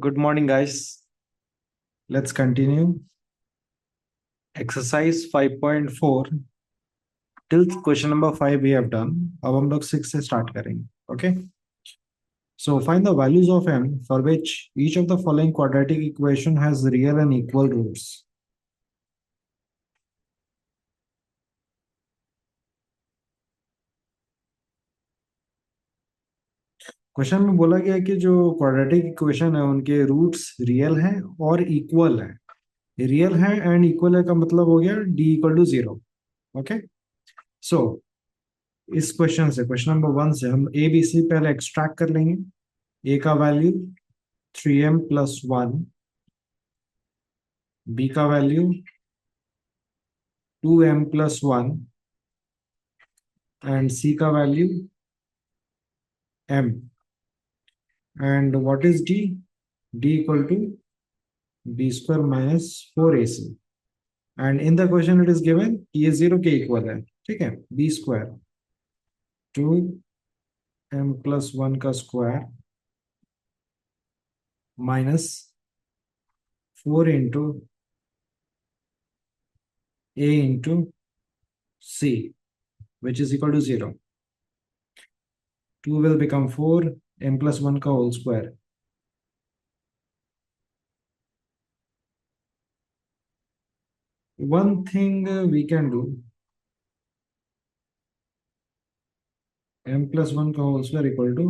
Good morning, guys. Let's continue. Exercise 5.4 till question number 5 we have done. अब हम लोग 6 से start करेंगे. Okay. So find the values of m for which each of the following quadratic equation has real and equal roots. Question में बोला गया है कि जो क्वाड्रेटिक इक्वेशन है उनके रूट्स रियल हैं और इक्वल है. रियल है एंड इक्वल है का मतलब हो गया d इक्वल टू 0. ओके. सो इस क्वेश्चन से क्वेश्चन नंबर 1 से हम ए बी सी पहले एक्सट्रैक्ट कर लेंगे. ए का वैल्यू 3m+1, बी का वैल्यू 2m+1 एंड सी का value m. And what is D? D equal to b² - 4ac. And in the question it is given ये 0 के इक्वल है. ठीक है. b² 2m+1 का square minus 4 into a into c, which is equal to 0. 2 will become 4, m+1 का whole square. One thing we can do, m+1 का whole square equal to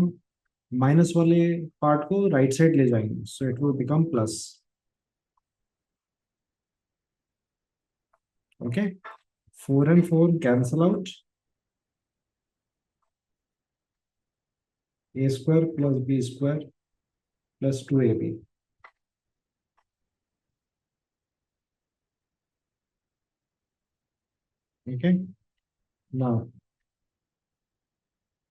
minus वाले part को राइट साइड ले जाएंगे, so it will become plus. Okay. 4 and 4 cancel out. a² + b² + 2ab. Okay. Now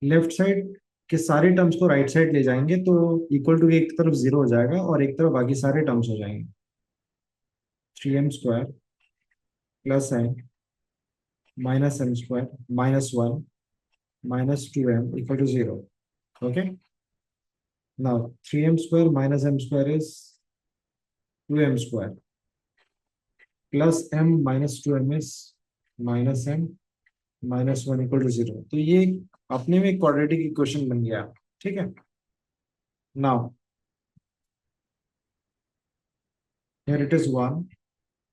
left side के सारे terms को right side ले जाएंगे तो इक्वल टू एक तरफ 0 हो जाएगा और एक तरफ बाकी सारे टर्म्स हो जाएंगे. 3m² + n -m² -1 -2m equal to 0. Okay. Now 3m² - m² is 2m² plus m minus 2m is minus m -1 equal to 0. तो ये अपने में क्वाड्रेटिक इक्वेशन बन गया. ठीक है. Now here it is 1.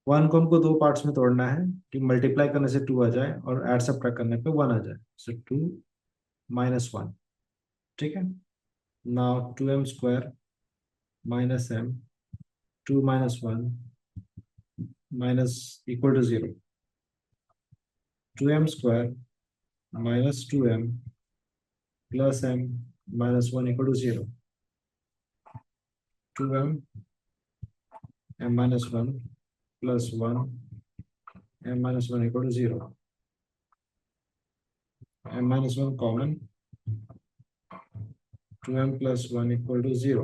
1 को हमको दो पार्ट्स में तोड़ना है कि मल्टीप्लाई करने से 2 आ जाए और ऐड सब्ट्रैक्ट करने पे 1 आ जाए. सो 2 - 1. ठीक है. Now 2m² -m 2 - 1 minus equal to 0. 2m² -2m plus m -1 equal to 0. 2m m-1 plus 1 m-1 equal to 0. m-1 common. 2m plus 1 equal to 0.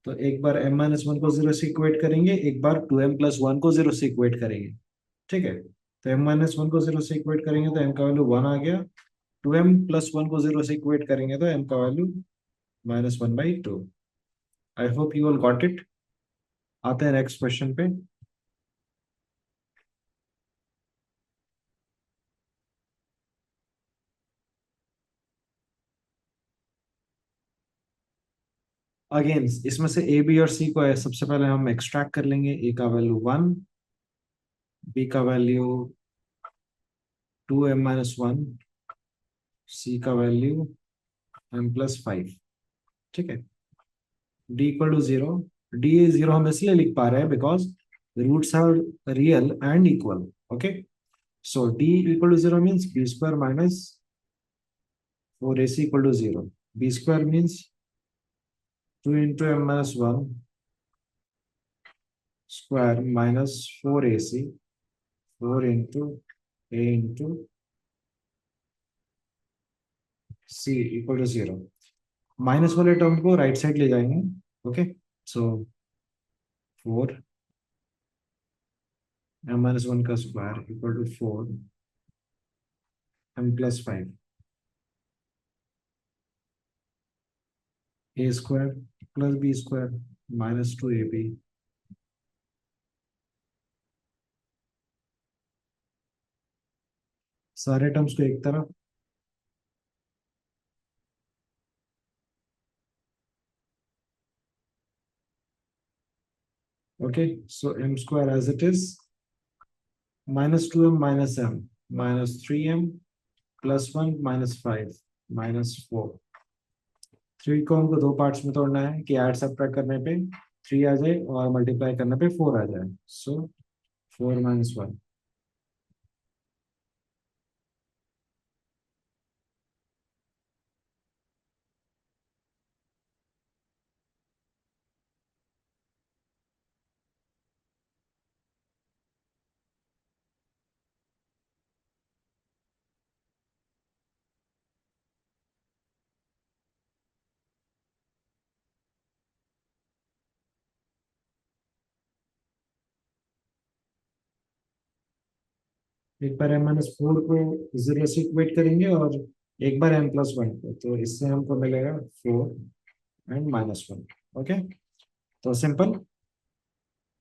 तो एक बार m-1 को 0 से इक्वेट करेंगे, एक बार 2m plus 1 को 0 से इक्वेट करेंगे. ठीक है. तो m-1 को 0 से इक्वेट करेंगे तो m का वैल्यू 1 आ गया. 2m plus 1 को 0 से इक्वेट करेंगे तो m का value -1/2. I hope you all got it. आते हैं नेक्स्ट क्वेश्चन पे. अगेन इसमें से ए बी और सी को सबसे पहले हम एक्सट्रैक्ट कर लेंगे. ए का वैल्यू 1, बी का वैल्यू 2m-1, सी का वैल्यू m+5. ठीक है. d equal to 0. d 0 हम इसलिए लिख पा रहे हैं because roots are real and equal. Okay. So d equal to 0 means b² minus 4ac equal to 0. b² means 2 into m-1 square minus 4ac 4 into a into c equal to 0. Minus वाले term को right side ले जाएंगे. Okay. सो 4 m-1 का square equal to 4 m+5 a² plus b². -2ab, सारे terms को एक तरफ, okay, so m square as it is, -2m -m, -3m +1 -5 -4। 3 को हमको दो पार्ट्स में तोड़ना है कि ऐड सब्ट्रैक्ट करने पे 3 आ जाए और मल्टीप्लाई करने पे 4 आ जाए, सो 4 - 1। एक बार m-4 को 0 से इक्वेट करेंगे और एक बार m+1 को, तो इससे हमको मिलेगा 4 एंड -1। ओके, तो simple.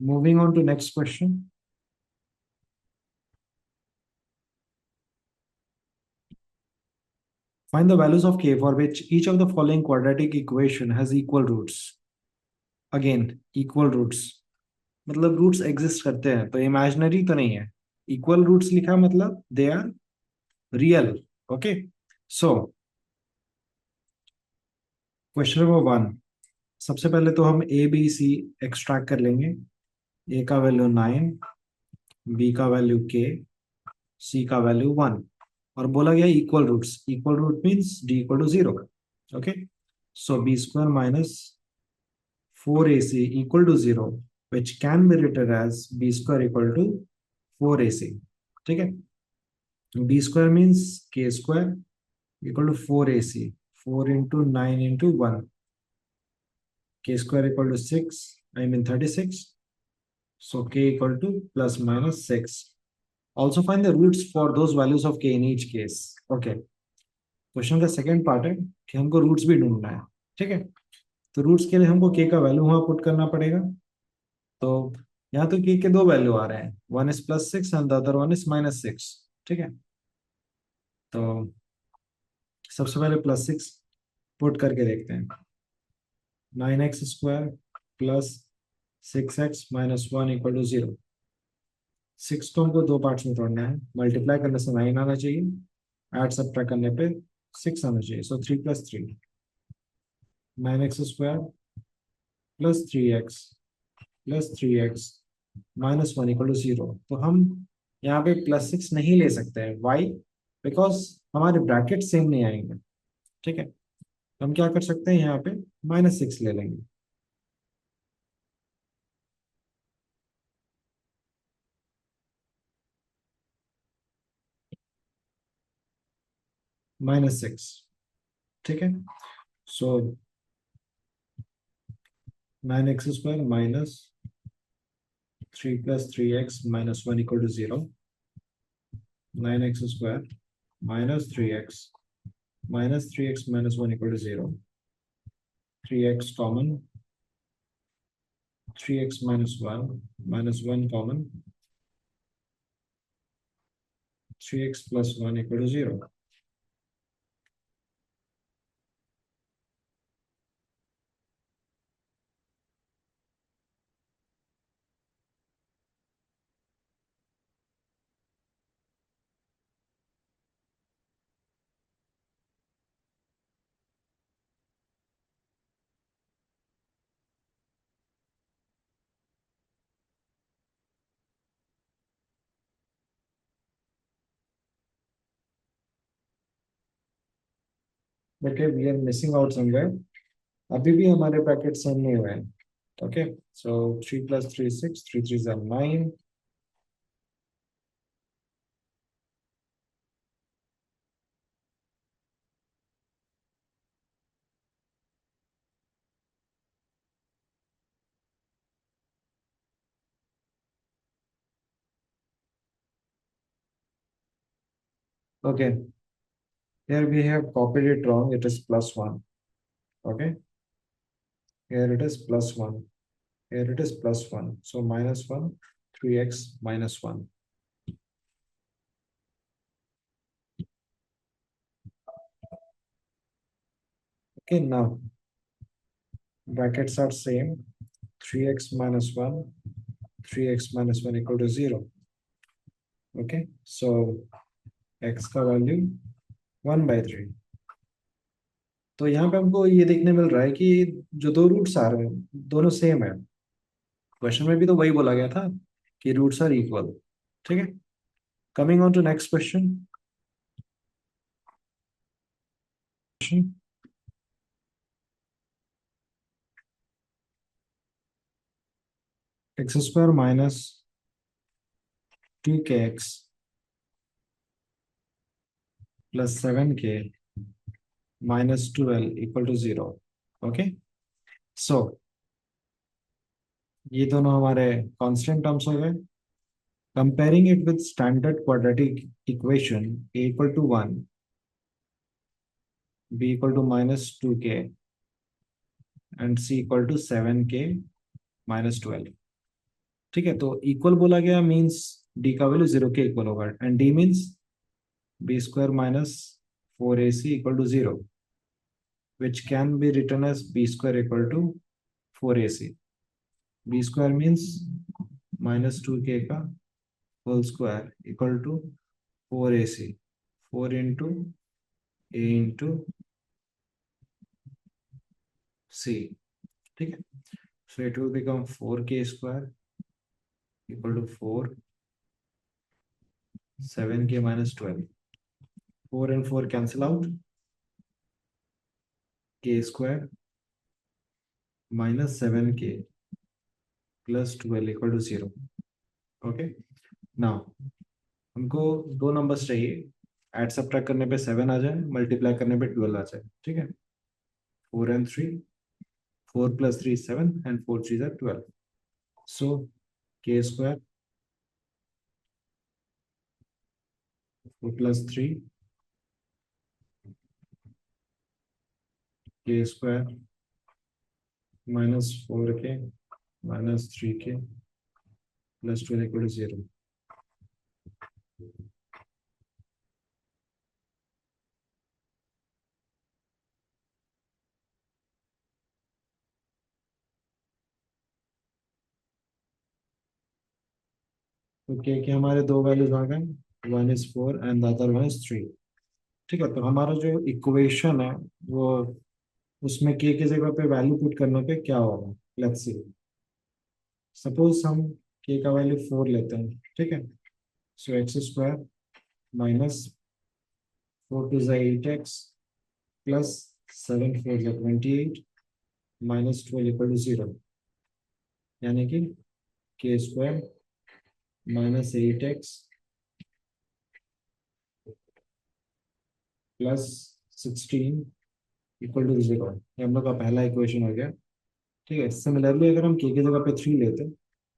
Moving on to next question. Find the values of k for which each of the following quadratic equation has equal roots. Again, equal roots मतलब रूट्स एग्जिस्ट करते हैं, तो इमेजिनरी तो नहीं है। इक्वल रूट्स लिखा मतलब they are real. Okay, so question number 1। सबसे पहले तो हम ए बी सी एक्सट्रैक्ट कर लेंगे। ए का वैल्यू 9, बी का वैल्यू के, सी का वैल्यू 1, और बोला गया equal roots. Equal root means D equal to 0। Okay, so B square minus 4ac equal to 0, which can be written as b square equal to 4ac। ठीक है, b square means k square equal to 4ac, 4 into 9 into 1, k square equal to 6, I mean 36, so k equal to plus minus 6। Also find the roots for those values of k in each case। okay, question का second part है कि हमको roots भी ढूंढना है। ठीक है, तो रूट्स के लिए हमको k का वैल्यू वहां पुट करना पड़ेगा। तो यहाँ तो k के दो वैल्यू आ रहे हैं, one is +6 and the other one is -6। ठीक है, तो सबसे पहले +6 पुट करके देखते हैं। 9x² plus 6x -1 equal to 0। 6 को हमको दो पार्ट्स में तोड़ना है, मल्टीप्लाई करने से 9 आना चाहिए, ऐड सब्ट्रैक्ट करने पे 6 आना चाहिए, so 3 + 3, 9x² plus 3x plus 3x -1 equal to 0। तो हम यहाँ पे +6 नहीं ले सकते हैं, वाई? बिकॉज हमारे ब्रैकेट सेम नहीं आएंगे। ठीक है, तो हम क्या कर सकते हैं, यहाँ पे -6 ले लेंगे। -6। ठीक है, so 9x² minus 3 + 3x -1 equal to 0। 9x² -3x -1 equal to 0। 3x common, 3x -1 -1 common, 3x + 1 equal to 0। Okay, we are missing out somewhere. अभी भी हमारे ब्रैकेट सेम नहीं हुए हैं। ओके, so 3 + 3 6, 3 3 are 9। Okay, here we have copied it wrong. It is +1. Okay, here it is +1. here it is +1, so -1, 3x -1. Okay, now brackets are same, 3x -1, 3x -1 equal to 0. Okay, so x का value 1/3. तो यहाँ पे हमको ये देखने मिल रहा है कि जो दो रूट्स आ रहे हैं दोनों सेम है. क्वेश्चन में भी तो वही बोला गया था कि रूट्स आर इक्वल. ठीक है, coming on to next question. x² minus 2kx plus 7k minus 12 equal to 0. Okay, so ये दोनों हमारे कांस्टेंट टर्म्स हो गए. Comparing it with standard quadratic equation, a equal to 1, b equal to -2k, and c equal to 7k minus 12. ठीक है, तो equal बोला गया मीन्स d का वैल्यू 0 के इक्वल होगा, and d means b² minus 4ac equal to 0, which can be written as b² equal to 4ac. b² means -2k का whole square equal to 4ac, 4 into a into c. ठीक है, so it will become 4k² equal to 4, 7k minus 12. 4 and 4 cancel out, k² minus 7k plus 12 equal to 0. Okay, now हमको दो numbers चाहिए. Add subtract करने पे 7 आ जाए, multiply करने पे 12 आ जाए. ठीक है, 4 and 3, 4 plus 3 is 7 and 4 3s are 12. So k² 4 plus 3, k² minus 4k minus 3k plus 12 equal to 0. तो के हमारे दो वैल्यूज आ गए, 1 is 4 and the other one is 3. ठीक है, तो हमारा जो इक्वेशन है वो उसमें के जगह पे वैल्यू पुट करने पे क्या होगा. लेट्स सी, सपोज हम के का वैल्यू 4 लेते हैं. ठीक है, so x² minus 4 2 8x plus 7 4 28 minus 12 equal to 0, यानी कि k² minus 8x plus 16 equal to 0. ये हम लोग का पहला इक्वेशन हो गया. ठीक है, सिमिलरली अगर हम के की जगह पे 3 लेते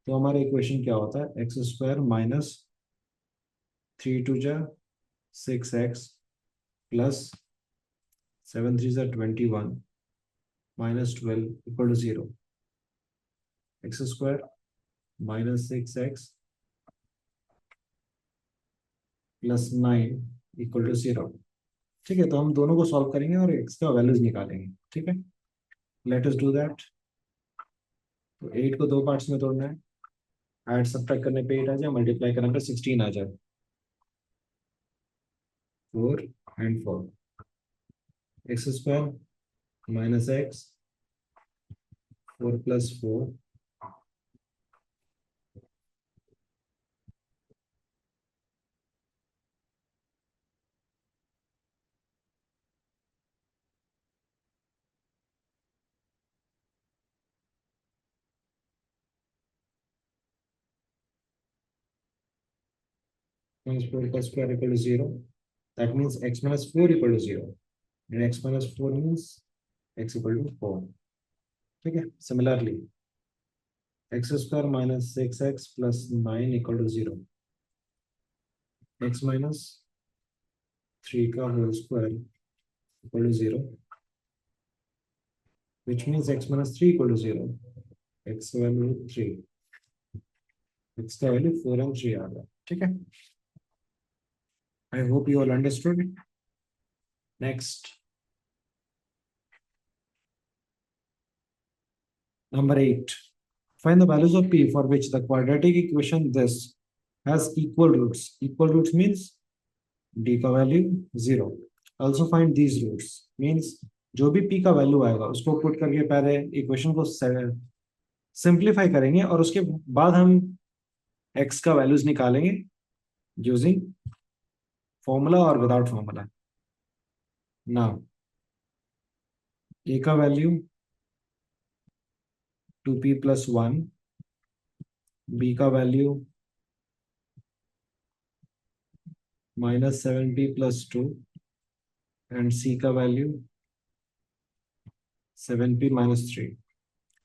तो हमारा इक्वेशन क्या होता है, x² माइनस 3 2 जा 6x प्लस 7 3 जा 21 minus 12 equal to 0. x² minus 6x plus 9 equal to 0. ठीक है, तो हम दोनों को सॉल्व करेंगे और x का वैल्यूज निकालेंगे. ठीक है, लेट अस डू दैट. तो 8 को दो पार्ट्स में तोड़ना है. ऐड सब्ट्रैक्ट करने पे 8 आ जाए, मल्टीप्लाई करने पे 16 आ जाए. 4 and 4, x² minus x 4 plus 4 minus 4 का square equal to 0. That means x minus 4 equal to 0. And x minus 4 means x equal to 4. ठीक है, similarly x² minus 6x plus 9 equal to 0. x minus 3 का whole square equal to 0, which means x minus 3 equal to 0. X का value 3, x का value 4 and 3 आ गया, ठीक है। I hope you all understood. Next, number 8. Find the values of p for which the quadratic equation this has equal roots. Equal roots means d का value 0. Also find these roots means जो भी p का value आएगा उसको put करके पहले equation को simplify करेंगे और उसके बाद हम x का वैल्यूज निकालेंगे यूजिंग फॉर्मूला और विदाउट फॉर्मूला। नाउ a का वैल्यू 2p+1, b का वैल्यू -7p+2 एंड c का value 7p-3.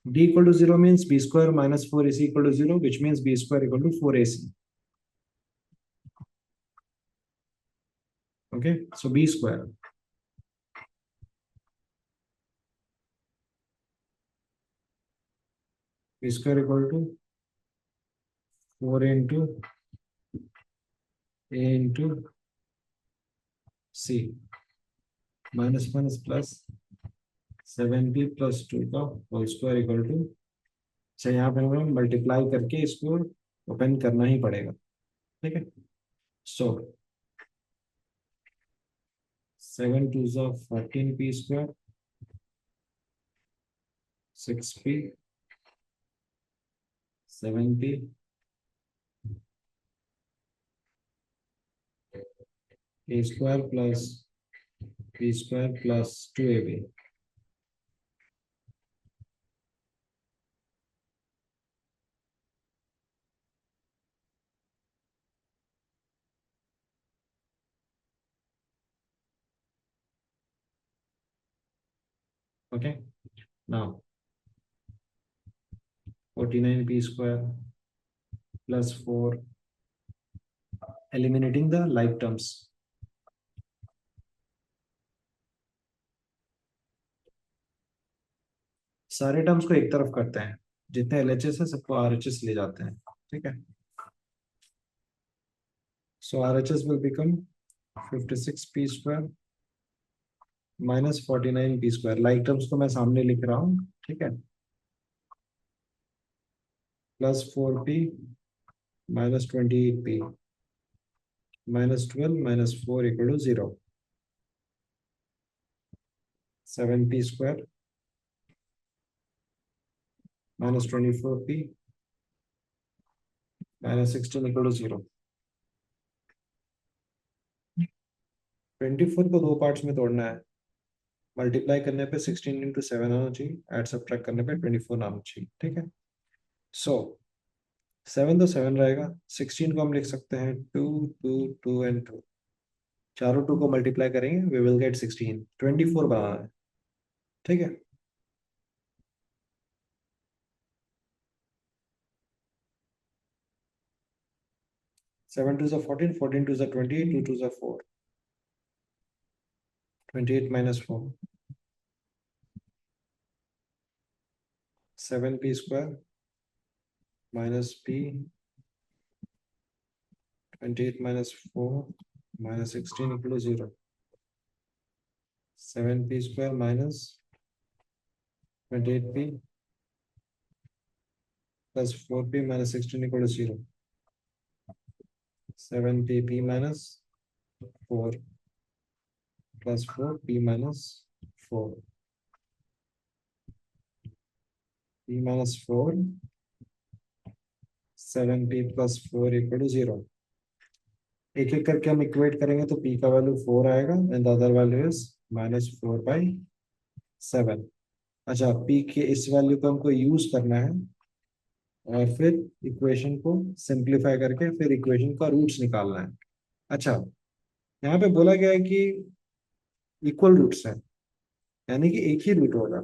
D equal to 0 means b square minus 4ac equal to 0, which means b square equal to 4ac. Okay, so b square. B square equal to 4 into a into c minus minus plus 7p+2 का whole square equal to, अच्छा यहाँ पे हमें multiply करके इसको open करना ही पड़ेगा, ठीक है। सो 7 2 14p², 6p, 7p, a square plus b square plus 2ab. Okay, now 49p² plus 4, eliminating the like terms. सारे टर्म्स को एक तरफ करते हैं, जितने LHS है सबको RHS ले जाते हैं, ठीक है। सो RHS will become 56p² minus 49p²। Like terms को मैं सामने लिख रहा हूँ, ठीक है। Plus 4p minus 28p minus 12 minus 4 equal to 0. 7p² minus 24p minus 16 equal to 0. 24 को दो पार्ट्स में तोड़ना है, मल्टीप्लाई करने पे 16 इंटू 7 आना चाहिए, ऐड सब्ट्रैक्ट करने पे 24 आना चाहिए, ठीक है। सो 7 तो 7 रहेगा, 16 को हम लिख सकते हैं 2 2 2 एंड 2, चारों 2 को मल्टीप्लाई करेंगे वी विल गेट 16, 24 बनाना है, ठीक है। 7 2 14, 14 2 28, 2 2 4, 28 minus 4, 7p² minus p, 28 minus 4 minus 16 equal to 0. 7p² minus 28p plus 4p minus 16 equal to 0. 7p minus 4 plus 4p minus 4. p minus 4, 7p plus 4 equal to 0. एक एक करके हम equate करेंगे तो p का वैल्यू 4 आएगा and the other value is -4/7। अच्छा, p के इस वैल्यू को हमको यूज करना है और फिर इक्वेशन को सिंप्लीफाई करके फिर इक्वेशन का रूट्स निकालना है। अच्छा, यहाँ पे बोला गया है कि इक्वल रूट्स है, यानी कि एक ही रूट होगा,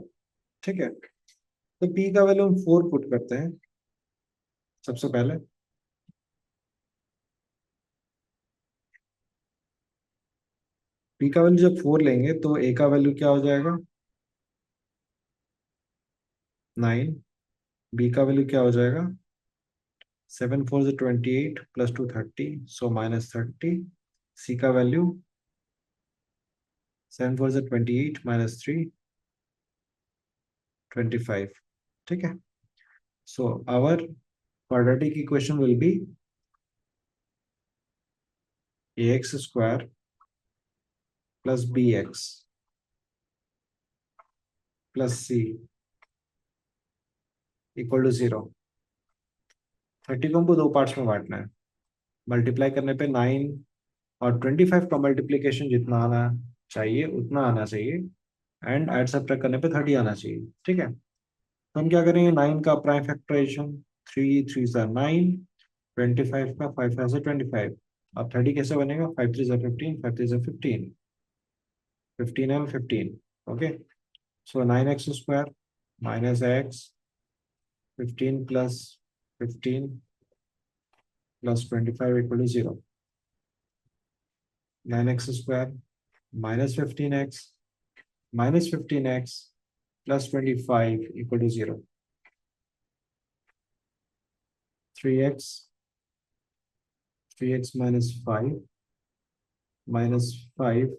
ठीक है। तो p का वैल्यू हम 4 पुट करते हैं सबसे पहले। p का वैल्यू जब 4 लेंगे तो a का वैल्यू क्या हो जाएगा 9, बी का वैल्यू क्या हो जाएगा, 7 4 28 प्लस 2 30, सो -30। सी का वैल्यू 7 4 28 -3 25। ठीक है, so our quadratic equation will be ax square plus bx plus c equal to 0। 30 को हमको दो पार्ट्स में बांटना है। मल्टीप्लाई करने पे 9 और 25 का मल्टीप्लीकेशन जितना आना चाहिए उतना आना चाहिए, एंड एड सब्ट्रैक्ट करने पे 30 आना चाहिए। ठीक है, तो हम क्या करेंगे, 9 का प्राइम फैक्टराइजेशन, 3 3 सा 9, 25 का 5 5 से 25। अब 30 कैसे बनेगा, 5 3 सा 15, 5 3 सा 15, 15 and 15। Okay, so 9x square minus x 15 plus 15 plus 25 equal to 0। 9x square minus 15x minus 15x plus 25 equal to 0। 3x 3x minus 5 minus 5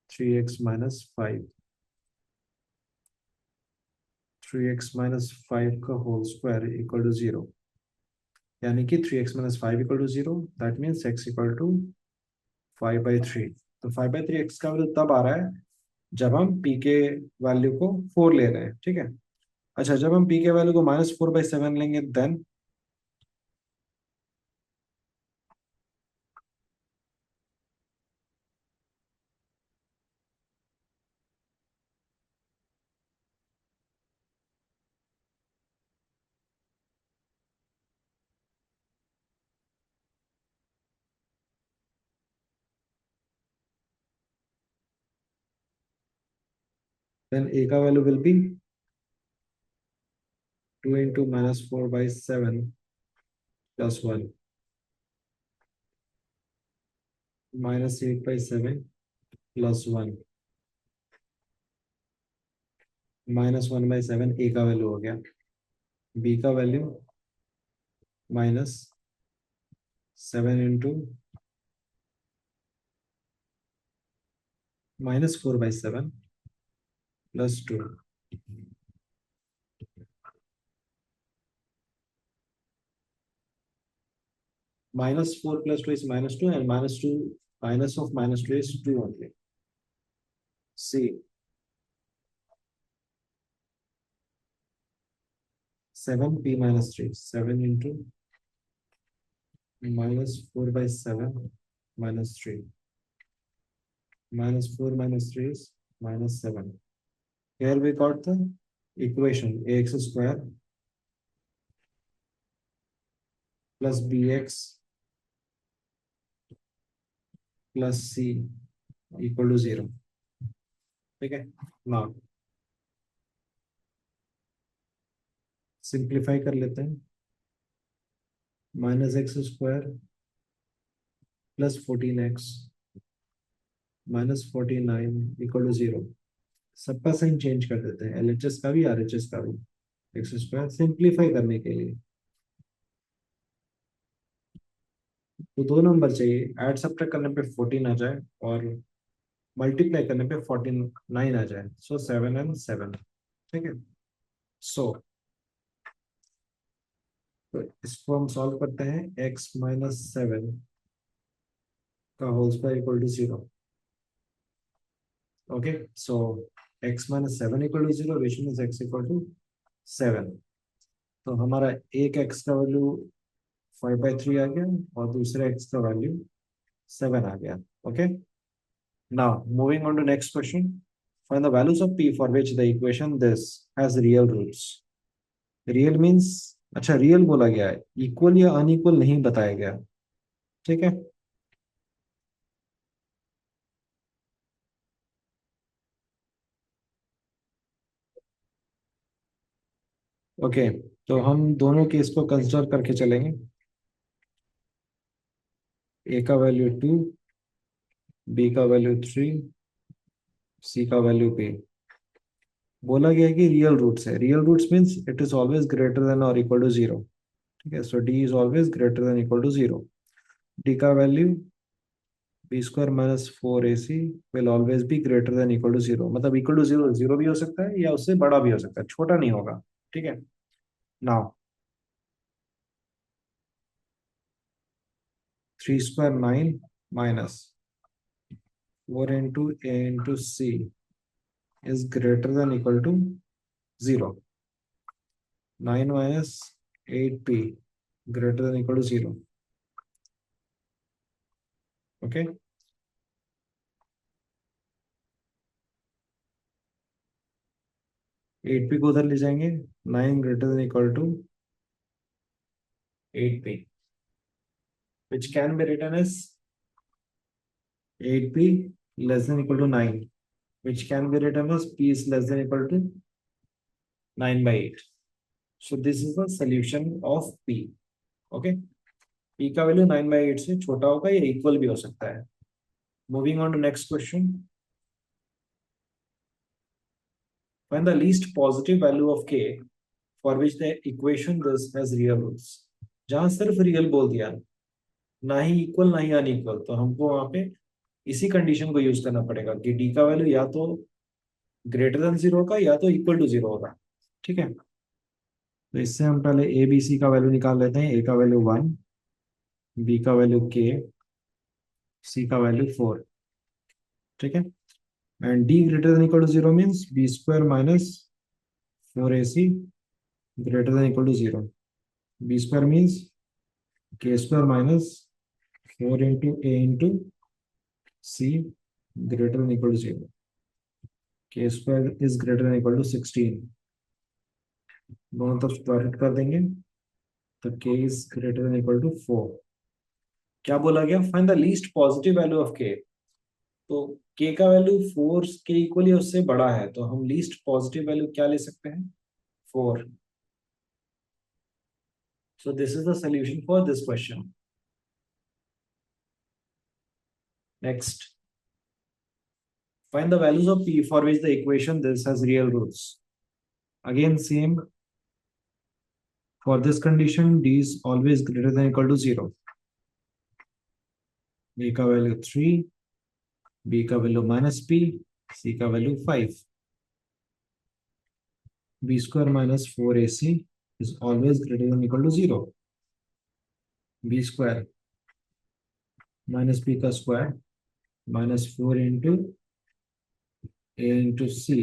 3x minus 5 3x minus 5 का होल स्क्वायर इक्वल टू 0, यानी कि 3x minus 5 equal to 0, that means x equal to 5/3। तो 5/3 x का value तब आ रहा है जब हम p के वैल्यू को 4 ले रहे हैं। ठीक है, अच्छा जब हम p के वैल्यू को -4/7 लेंगे देन a का value will be 2 into -4/7 plus 1 -8/7 plus 1 -1/7 a का वैल्यू हो गया। b का value -7 into -4/7 plus 2, -4 plus 2 is -2, and -2 minus of -2 is 2 only। c 7p minus 3, 7 into -4/7 minus 3, -4 minus 3 is -7। Here we got the equation ax square plus bx plus c equal to 0। ठीक है, now simplify कर लेते हैं। -x² plus 14x -49 equal to 0। सबका sign change कर देते हैं, LHS का भी आरएचएस का भी। x² सिंप्लीफाई करने के लिए तो दो नंबर चाहिए, ऐड सब्ट्रैक्ट करने पे 14 आ जाए और मल्टीप्लाई करने पे 49 आ जाए, सो 7 and 7। ठीक है, सो तो इसको हम सॉल्व करते हैं, x-7 का whole square equal to 0। Okay, so x-7 equal to 0, which means x equal to 7। तो हमारा एक x का वैल्यू 5/3 आ गया और दूसरे x का वैल्यू 7 आ गया। Okay, now moving on to next question, find the values of p for which the equation this has real roots। Real means, अच्छा रियल बोला गया है, इक्वल या अनइक्वल नहीं बताया गया। ठीक है, ओके, तो हम दोनों केस को कंसिडर करके चलेंगे। ए का वैल्यू 2, बी का वैल्यू 3, सी का वैल्यू p। बोला गया है कि रियल रूट्स है, real roots means it is always greater than और इक्वल टू जीरो। ठीक है, सो D is always greater than equal to zero. D का value B square minus four A C will always be greater than equal to zero, मतलब equal to zero zero भी हो सकता है या उससे बड़ा भी हो सकता है, छोटा नहीं होगा। ठीक है, now three square nine minus four into A into C is greater than equal to 0. 9 minus 8p greater than equal to 0. Okay. 8p को उधर ले जाएंगे, 9 greater than equal to 8p, which can be written as 8p less than equal to 9, which can be written as p is less than equal to 9 by 8. So this is the solution of p. Okay. p का value 9 by 8 से छोटा होगा या equal भी हो सकता है। Moving on to next question. Find the least positive value of k for which the equation this has real roots। जहां सिर्फ रियल बोल दिया, ना ही इक्वल ना ही अनइक्वल, तो हमको वहां पे इसी कंडीशन को यूज करना पड़ेगा कि डी का वैल्यू या तो ग्रेटर देन जीरो होगा या तो इक्वल टू जीरो होगा। ठीक है, तो इससे हम पहले ए बी सी का वैल्यू निकाल लेते हैं। ए का वैल्यू वन, बी का वैल्यू के, सी का वैल्यू फोर। ठीक है, and D greater than equal to zero means B square minus four A C greater than equal to zero. B square means K square minus four into A into C greater than equal to zero. K square is greater than equal to 16, दोनों तरफ square कर देंगे तो K is greater than equal to four. क्या बोला गया, find the least positive value of K. तो के का वैल्यू फोर के इक्वल या उससे बड़ा है, तो हम लीस्ट पॉजिटिव वैल्यू क्या ले सकते हैं, four. So this is the solution for this question. Next, find the values of p for which the equation this has real roots। Again same, for this condition d is always greater than equal to 0। a का value 3, b का वैल्यू minus p, c का वैल्यू 5। b square minus four A C is always greater than equal to 0। b square minus p का square minus four into a into C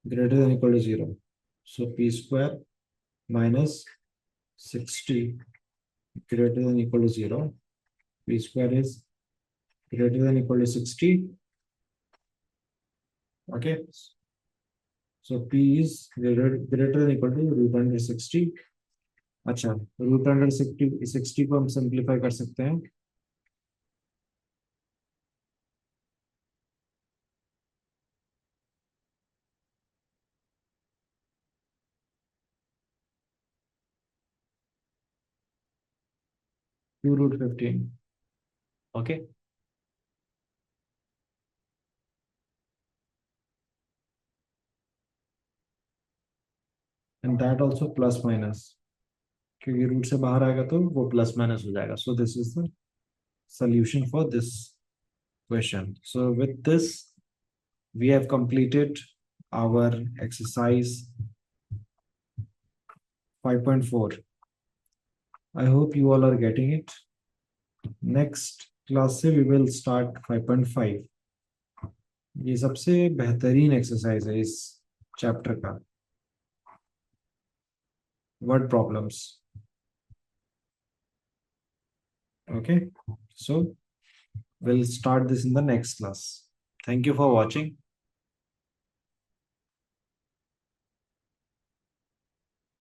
greater than equal to 0। So p square minus 60 greater than equal to 0। p square is greater than equal to 60। Okay, so p is greater than equal to root under 60। अच्छा, root under 60 को हम simplify कर सकते हैं। Two root 15। Okay, and that also plus minus, क्योंकि root से बाहर आएगा तो वो प्लस माइनस हो जाएगा। So this is the solution for this question। So with this we have completed our exercise 5.4। I hope you all are getting it। Next class से we will start 5.5। ये सबसे बेहतरीन एक्सरसाइज है इस chapter का, word problems. Okay, so will start this in the next class. Thank you for watching.